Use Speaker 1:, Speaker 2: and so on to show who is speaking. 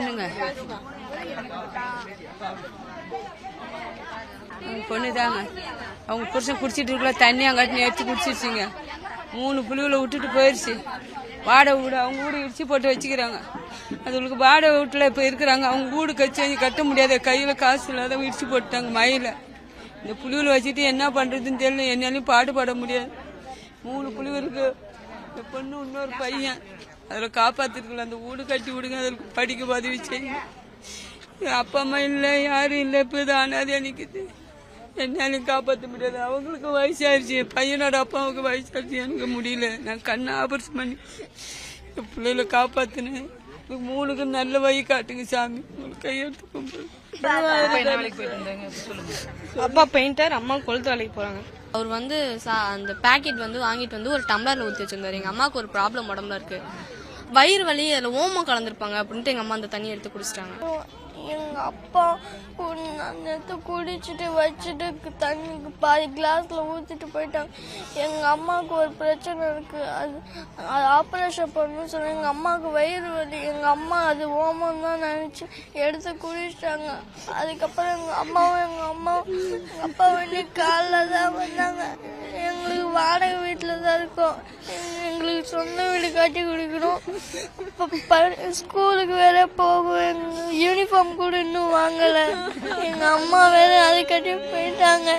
Speaker 1: பொண்ணுங்க பொண்ணுதாங்க. அவங்க புருஷன் குடிச்சிட்டு இருக்கல தண்ணி அங்காட்டி எடுத்து குடிச்சிருச்சுங்க. 3 புழுவில் விட்டுட்டு போயிடுச்சு. வாடகை வீடு அவங்க வீடு இடிச்சு போட்டு வச்சுக்கிறாங்க. அதுகளுக்கு வாடகை வீட்டில் இப்போ இருக்கிறாங்க. அவங்க வீடு கட்ட முடியாத கையில் காசு இல்லாத இடிச்சு போட்டாங்க மயில. இந்த புழுவில் வச்சுட்டு என்ன பண்ணுறதுன்னு தெரியல. என்னாலையும் பாடுபட முடியாது. 3 புழு இருக்கு. இந்த பொண்ணு இன்னொரு பையன். அதில் காப்பாற்றிருக்கல. அந்த வீடு கட்டி விடுங்க. அதில் படிக்க உதவி செய்யும். அப்பா அம்மா இல்லை, யாரும் இல்லை. இப்போ இது அனாதையாக நிற்குது. என்னாலையும் காப்பாற்ற முடியாது. அவங்களுக்கு வயசாயிருச்சு. பையனோட அப்பாவுக்கு வயசாயிருச்சு. எனக்கு முடியல. நான் கண்ணை ஆபரேஷன் பண்ணி என் பிள்ளைகளை காப்பாற்றினேன். 3க்கு நல்ல வழி காட்டுங்க சாமி. உங்களுக்கு கையெழுத்து கும்பிடு.
Speaker 2: அப்பா பெயிண்டர், அம்மா கொளுத்து வேலைக்கு போறாங்க.
Speaker 3: அவர் வந்து அந்த பேக்கெட் வந்து வாங்கிட்டு வந்து ஒரு டம்ளர்ல ஊற்றி வச்சிருந்தாரு. எங்க அம்மாவுக்கு ஒரு ப்ராப்ளம் உடம்புல இருக்கு, வயிறு வலி, அதில் ஓமம் கலந்துருப்பாங்க அப்படின்ட்டு எங்க அம்மா அந்த தண்ணி எடுத்து குடிச்சிட்டாங்க.
Speaker 4: எங்க அப்பா நேற்று குடிச்சிட்டு வச்சுட்டு தண்ணிக்கு பாதி கிளாஸ்ல ஊத்திட்டு போயிட்டாங்க. எங்க அம்மாவுக்கு ஒரு பிரச்சனை இருக்கு, அது ஆப்ரேஷன் பண்ணணும்னு சொன்னாங்க. எங்க அம்மாவுக்கு வயிறு வலி. எங்க அம்மா அது ஓமம் தான் நினைச்சு எடுத்து குடிச்சிட்டாங்க. அதுக்கப்புறம் எங்க அப்பா வந்து காலைல தான் வந்தாங்க. எங்களுக்கு வாடகை வீட்டில் தான் இருக்கோம். எங்களுக்கு சொந்த வீடு கட்டி கொடுக்கணும். இப்போ ஸ்கூலுக்கு வேற போகும். யூனிஃபார்ம் கூட இன்னும் வாங்கல. எங்க அம்மா வேற அதை கட்டி போயிட்டாங்க.